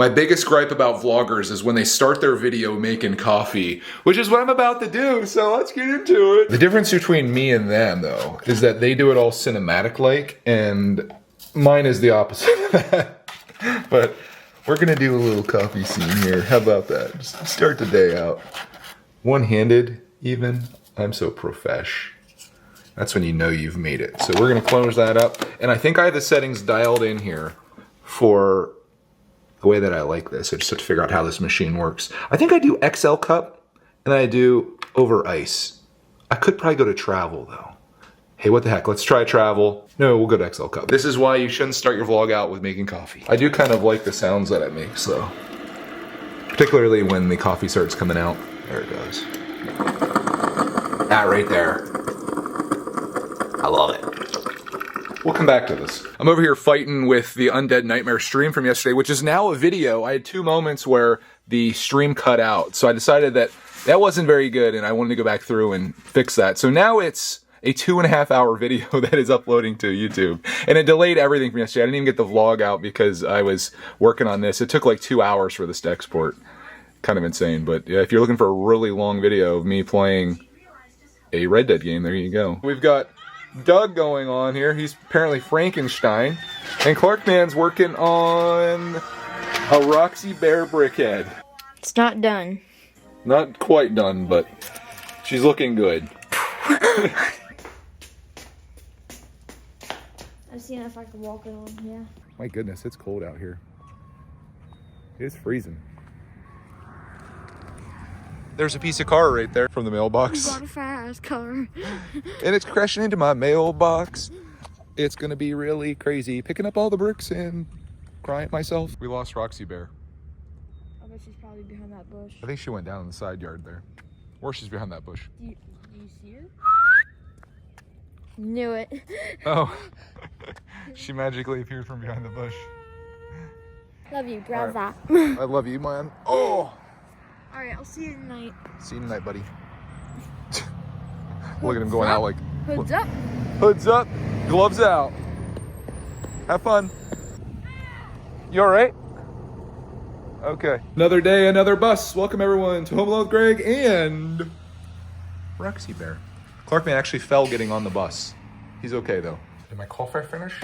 My biggest gripe about vloggers is when they start their video making coffee, which is what I'm about to do, so let's get into it. The difference between me and them, though, is that they do it all cinematic-like, and mine is the opposite of that. But we're gonna do a little coffee scene here. How about that? Just start the day out. One-handed, even. I'm so profesh. That's when you know you've made it. So we're gonna close that up, and I think I have the settings dialed in here for the way that I like this. I just have to figure out how this machine works. I think I do XL cup, and I do over ice. I could probably go to travel though. Hey, what the heck, let's try travel. No, we'll go to XL cup. This is why you shouldn't start your vlog out with making coffee. I do kind of like the sounds that it makes though. Particularly when the coffee starts coming out. There it goes. That right there. I love it. We'll come back to this. I'm over here fighting with the Undead Nightmare stream from yesterday, which is now a video. I had 2 moments where the stream cut out. So I decided that that wasn't very good and I wanted to go back through and fix that. So now it's a 2.5 hour video that is uploading to YouTube. And it delayed everything from yesterday. I didn't even get the vlog out because I was working on this. It took like 2 hours for this to export. Kind of insane, but yeah, if you're looking for a really long video of me playing a Red Dead game, there you go. We've got Doug going on here. He's apparently Frankenstein. And Clarkman's working on a Roxy Bear brickhead. It's not done. Not quite done, but she's looking good. I'm seeing if I can walk it on, yeah. My goodness, it's cold out here. It's freezing. There's a piece of car right there from the mailbox. You got a fast car. And it's crashing into my mailbox. It's gonna be really crazy. Picking up all the bricks and crying myself. We lost Roxy Bear. I bet she's probably behind that bush. I think she went down in the side yard there. Or she's behind that bush. Do you see her? Knew it. Oh. She magically appeared from behind the bush. Love you, grab that. I love you, man. Oh! Alright, I'll see you tonight. See you tonight, buddy. Look at him going out like... Hoods up. Hoods up, gloves out. Have fun. You alright? Okay. Another day, another bus. Welcome everyone to Home Alone with Greg and Roxy Bear. Clarkman actually fell getting on the bus. He's okay though. Did my coffee finish?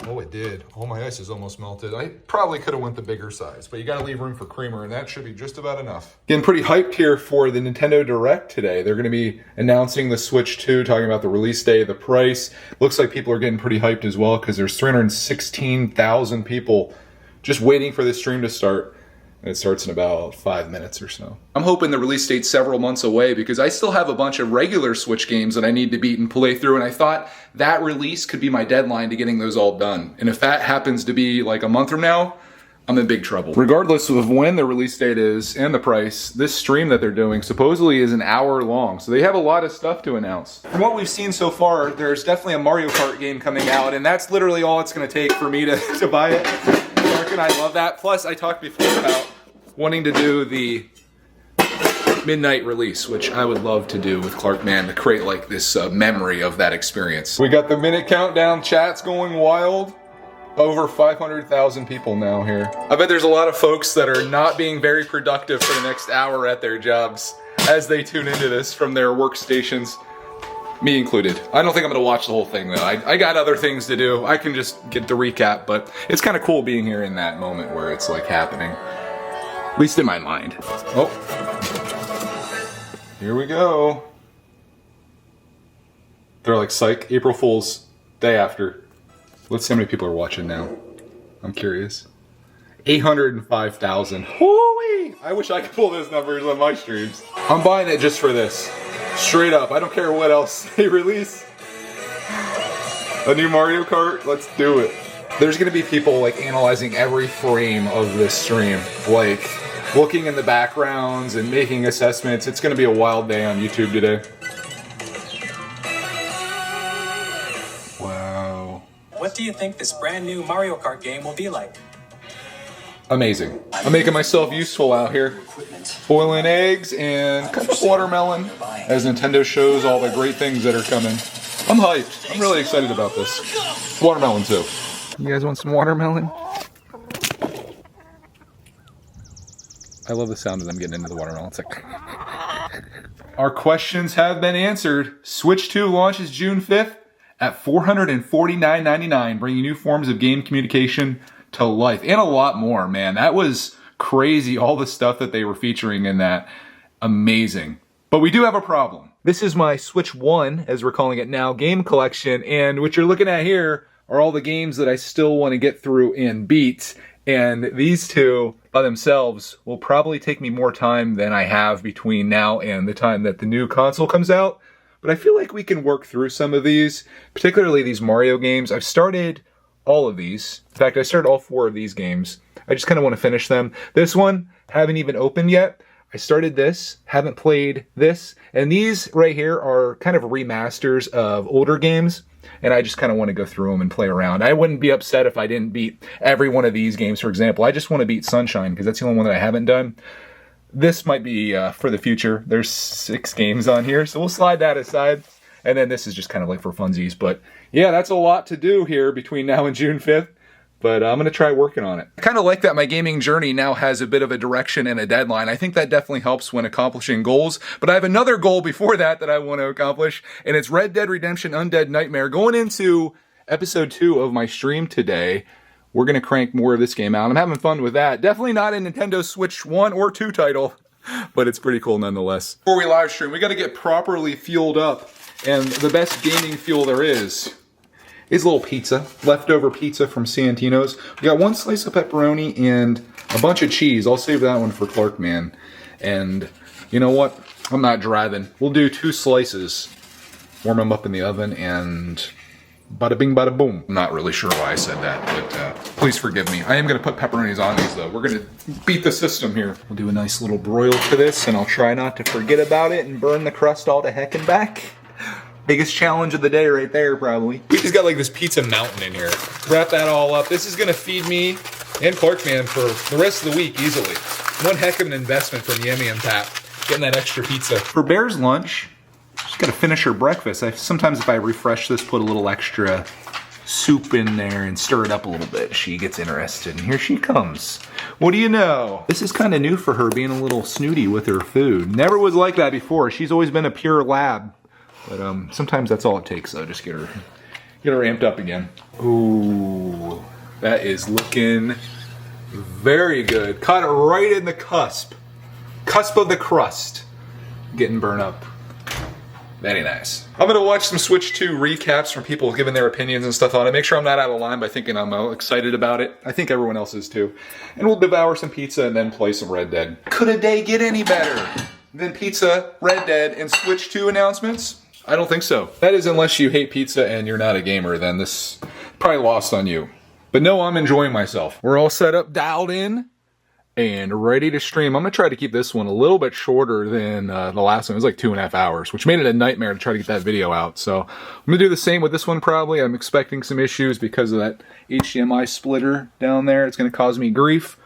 Oh, it did. All my ice is almost melted. I probably could have went the bigger size, but you gotta leave room for creamer, and that should be just about enough. Getting pretty hyped here for the Nintendo Direct today. They're gonna be announcing the Switch 2, talking about the release day, the price. Looks like people are getting pretty hyped as well, because there's 316,000 people just waiting for this stream to start. And it starts in about 5 minutes or so. I'm hoping the release date's several months away because I still have a bunch of regular Switch games that I need to beat and play through, and I thought that release could be my deadline to getting those all done. And if that happens to be like a month from now, I'm in big trouble. Regardless of when the release date is and the price, this stream that they're doing supposedly is an hour long, so they have a lot of stuff to announce. From what we've seen so far, there's definitely a Mario Kart game coming out, and that's literally all it's gonna take for me to buy it. Mark and I love that. Plus, I talked before about wanting to do the midnight release, which I would love to do with Clarkman to create like this memory of that experience. We got the minute countdown, chat's going wild. Over 500,000 people now here. I bet there's a lot of folks that are not being very productive for the next hour at their jobs as they tune into this from their workstations. Me included. I don't think I'm gonna watch the whole thing though. I got other things to do. I can just get the recap, but it's kind of cool being here in that moment where it's like happening. At least in my mind. Oh. Here we go. They're like, psych, April Fool's day after. Let's see how many people are watching now. I'm curious. 805,000. Hooey! I wish I could pull those numbers on my streams. I'm buying it just for this. Straight up. I don't care what else they release. A new Mario Kart? Let's do it. There's gonna be people like analyzing every frame of this stream. Like looking in the backgrounds and making assessments. It's gonna be a wild day on YouTube today. Wow. What do you think this brand new Mario Kart game will be like? Amazing. I'm making myself useful out here. Boiling eggs and cut up watermelon as Nintendo shows all the great things that are coming. I'm hyped. I'm really excited about this. Watermelon too. You guys want some watermelon? I love the sound of them getting into the watermelon. It's like... Our questions have been answered. Switch 2 launches June 5th at $449.99, bringing new forms of game communication to life. And a lot more, man. That was crazy, all the stuff that they were featuring in that. Amazing. But we do have a problem. This is my Switch 1, as we're calling it now, game collection. And what you're looking at here are all the games that I still want to get through and beat. And these two by themselves will probably take me more time than I have between now and the time that the new console comes out. But I feel like we can work through some of these, particularly these Mario games. I've started all of these. In fact, I started all 4 of these games. I just kind of want to finish them. This one, haven't even opened yet. I started this, haven't played this. And these right here are kind of remasters of older games. And I just kind of want to go through them and play around. I wouldn't be upset if I didn't beat every one of these games, for example. I just want to beat Sunshine because that's the only one that I haven't done. This might be for the future. There's 6 games on here, so we'll slide that aside. And then this is just kind of like for funsies. But yeah, that's a lot to do here between now and June 5th. But I'm going to try working on it. I kind of like that my gaming journey now has a bit of a direction and a deadline. I think that definitely helps when accomplishing goals. But I have another goal before that I want to accomplish. And it's Red Dead Redemption Undead Nightmare. Going into episode 2 of my stream today, we're going to crank more of this game out. I'm having fun with that. Definitely not a Nintendo Switch 1 or 2 title, but it's pretty cool nonetheless. Before we live stream, we got to get properly fueled up. And the best gaming fuel there is a little pizza, leftover pizza from Santino's. We got 1 slice of pepperoni and a bunch of cheese. I'll save that one for Clark, man. And you know what? I'm not driving. We'll do 2 slices, warm them up in the oven, and bada bing, bada boom. I'm not really sure why I said that, but please forgive me. I am going to put pepperonis on these, though. We're going to beat the system here. We'll do a nice little broil to this, and I'll try not to forget about it and burn the crust all to heck and back. Biggest challenge of the day right there, probably. We just got like this pizza mountain in here. Wrap that all up. This is going to feed me and Clark, man, for the rest of the week easily. One heck of an investment from Yummy and Pat, getting that extra pizza. For Bear's lunch, she's got to finish her breakfast. Sometimes if I refresh this, put a little extra soup in there and stir it up a little bit, she gets interested. And here she comes. What do you know? This is kind of new for her, being a little snooty with her food. Never was like that before. She's always been a pure lab. But sometimes that's all it takes, though. Just get her amped up again. Ooh, that is looking very good. Caught it right in the cusp of the crust, getting burned up. Very nice. I'm gonna watch some Switch 2 recaps from people giving their opinions and stuff on it. Make sure I'm not out of line by thinking I'm excited about it. I think everyone else is too. And we'll devour some pizza and then play some Red Dead. Could a day get any better than pizza, Red Dead, and Switch 2 announcements? I don't think so. That is unless you hate pizza and you're not a gamer, then this probably lost on you. But no, I'm enjoying myself. We're all set up, dialed in, and ready to stream. I'm going to try to keep this one a little bit shorter than the last one. It was like 2.5 hours, which made it a nightmare to try to get that video out. So I'm going to do the same with this one probably. I'm expecting some issues because of that HDMI splitter down there. It's going to cause me grief,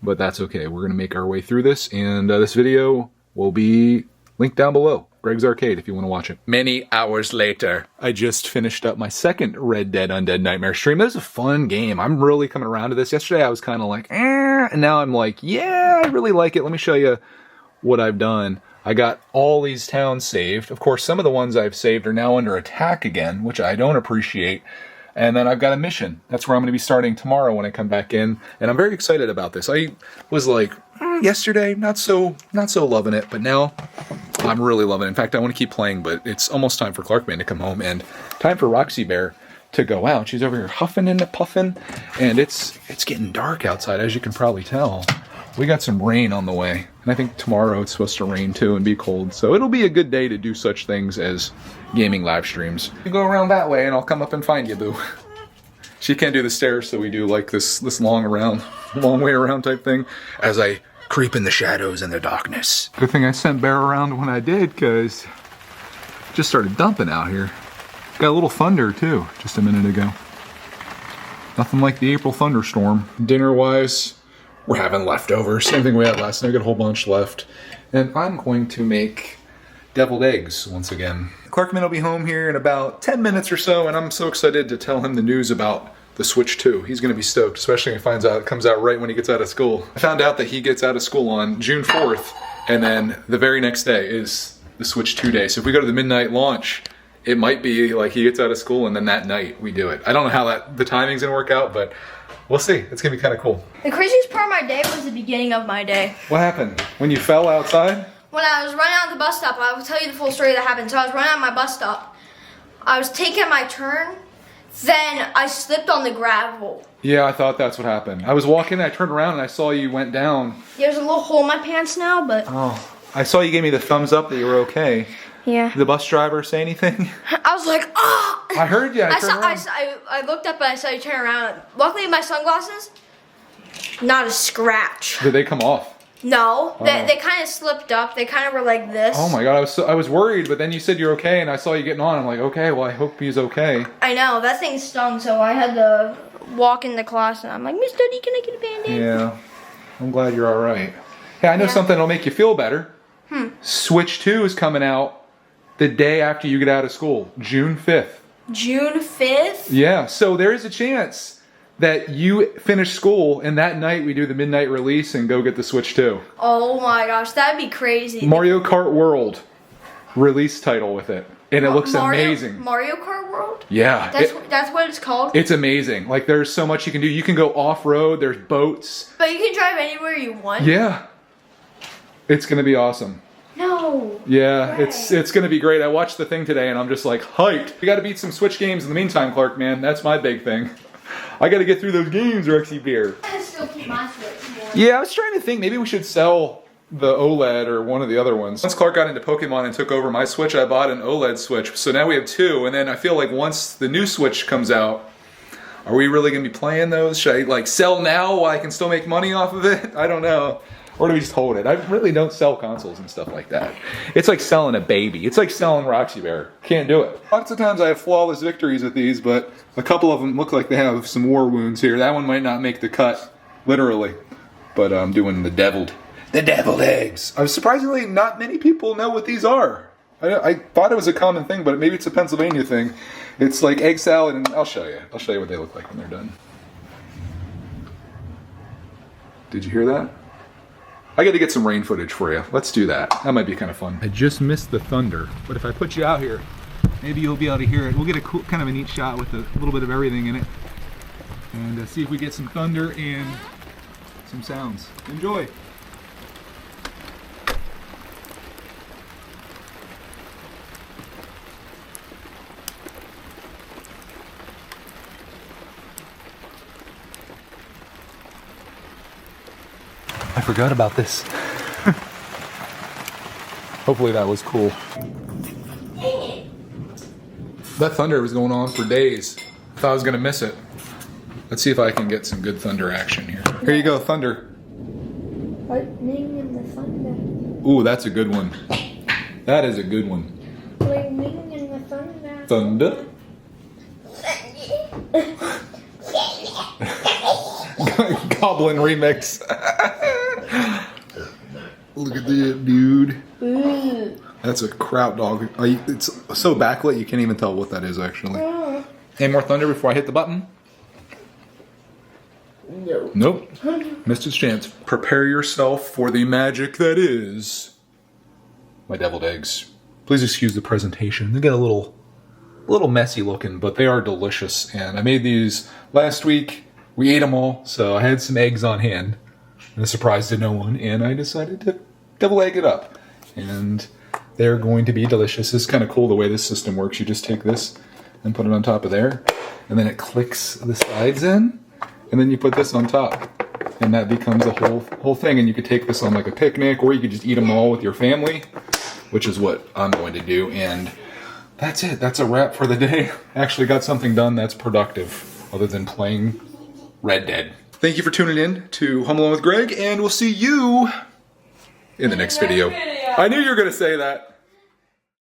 but that's okay. We're going to make our way through this, and this video will be linked down below. Greg's Arcade if you want to watch it. Many hours later, I just finished up my second Red Dead Undead Nightmare stream. This is a fun game. I'm really coming around to this. Yesterday I was kind of like, and now I'm like, yeah, I really like it. Let me show you what I've done. I got all these towns saved. Of course, some of the ones I've saved are now under attack again, which I don't appreciate. And then I've got a mission. That's where I'm going to be starting tomorrow when I come back in. And I'm very excited about this. I was like, yesterday, not so loving it, but now I'm really loving it. In fact, I want to keep playing, but it's almost time for Clarkman to come home and time for Roxy Bear to go out. She's over here huffing and puffing, and it's getting dark outside, as you can probably tell. We got some rain on the way, and I think tomorrow it's supposed to rain too and be cold, so it'll be a good day to do such things as gaming live streams. You go around that way and I'll come up and find you, boo. She can't do the stairs, so we do like this long way around type thing as I creep in the shadows and the darkness. Good thing I sent Bear around when I did, because it just started dumping out here. Got a little thunder too, just a minute ago. Nothing like the April thunderstorm. Dinner-wise, we're having leftovers. Same thing we had last night. I got a whole bunch left. And I'm going to make deviled eggs once again. Clarkman will be home here in about 10 minutes or so, and I'm so excited to tell him the news about the Switch 2. He's gonna be stoked, especially when he finds out it comes out right when he gets out of school. I found out that he gets out of school on June 4th, and then the very next day is the Switch 2 day. So if we go to the midnight launch, it might be like he gets out of school and then that night we do it. I don't know how the timing's gonna work out, but we'll see. It's gonna be kind of cool. The craziest part of my day was the beginning of my day. What happened? When you fell outside? When I was running out of the bus stop, I will tell you the full story that happened. So I was running out of my bus stop. I was taking my turn, then I slipped on the gravel. Yeah, I thought that's what happened. I was walking, I turned around and I saw you went down. There's a little hole in my pants now, but... Oh, I saw you gave me the thumbs up that you were okay. Yeah. Did the bus driver say anything? I was like, oh! I heard you. I looked up and I saw you turn around. Luckily, my sunglasses, not a scratch. Did they come off? No, they kind of slipped up. They kind of were like this. Oh my god, I was worried, but then you said you're okay, and I saw you getting on. I'm like, okay, well, I hope he's okay. I know, that thing stung, so I had to walk in the class, and I'm like, Miss Duddy, can I get a Band-Aid? Yeah, I'm glad you're all right. Hey, I know something that'll make you feel better. Switch 2 is coming out the day after you get out of school, June 5th. June 5th? Yeah, so there is a chance that you finish school and that night we do the midnight release and go get the Switch 2. Oh my gosh, that'd be crazy. Mario Kart World release title with it. And it looks amazing. Mario Kart World? Yeah. That's what it's called? It's amazing. Like there's so much you can do. You can go off-road, there's boats. But you can drive anywhere you want? Yeah. It's gonna be awesome. No. Yeah, way. it's gonna be great. I watched the thing today and I'm just like hyped. We gotta beat some Switch games in the meantime, Clark, man. That's my big thing. I gotta get through those games, Rexy Beer. I still keep my Switch. Yeah, I was trying to think maybe we should sell the OLED or one of the other ones. Once Clark got into Pokemon and took over my Switch, I bought an OLED Switch. So now we have two, and then I feel like once the new Switch comes out, are we really gonna be playing those? Should I like sell now while I can still make money off of it? I don't know. Or do we just hold it? I really don't sell consoles and stuff like that. It's like selling a baby. It's like selling Roxy Bear. Can't do it. Lots of times I have flawless victories with these, but a couple of them look like they have some war wounds here. That one might not make the cut, literally. But I'm doing the deviled eggs. Surprisingly, not many people know what these are. I thought it was a common thing, but maybe it's a Pennsylvania thing. It's like egg salad, and I'll show you. I'll show you what they look like when they're done. Did you hear that? I got to get some rain footage for you. Let's do that. That might be kind of fun. I just missed the thunder, but if I put you out here, maybe you'll be able to hear it. We'll get a cool, kind of a neat shot with a little bit of everything in it, and see if we get some thunder and some sounds. Enjoy. I forgot about this. Hopefully that was cool. That thunder was going on for days. I thought I was gonna miss it. Let's see if I can get some good thunder action here. Here you go, thunder. Lightning in the thunder. Ooh, that's a good one. That is a good one. Lightning in the thunder. Thunder. Goblin remix. Look at that, dude. Ooh. That's a kraut dog. It's so backlit you can't even tell what that is actually. Any more thunder before I hit the button? No. Nope. Missed its chance. Prepare yourself for the magic that is my deviled eggs. Please excuse the presentation. They get a little messy looking, but they are delicious. And I made these last week. We ate them all, so I had some eggs on hand. And a surprise to no one, and I decided to double egg it up. And they're going to be delicious. It's kind of cool the way this system works. You just take this and put it on top of there, and then it clicks the sides in, and then you put this on top. And that becomes a whole thing, and you could take this on like a picnic, or you could just eat them all with your family, which is what I'm going to do. And that's it. That's a wrap for the day. Actually got something done that's productive, other than playing Red Dead. Thank you for tuning in to Home Alone with Greg, and we'll see you in the next video. I knew you were going to say that.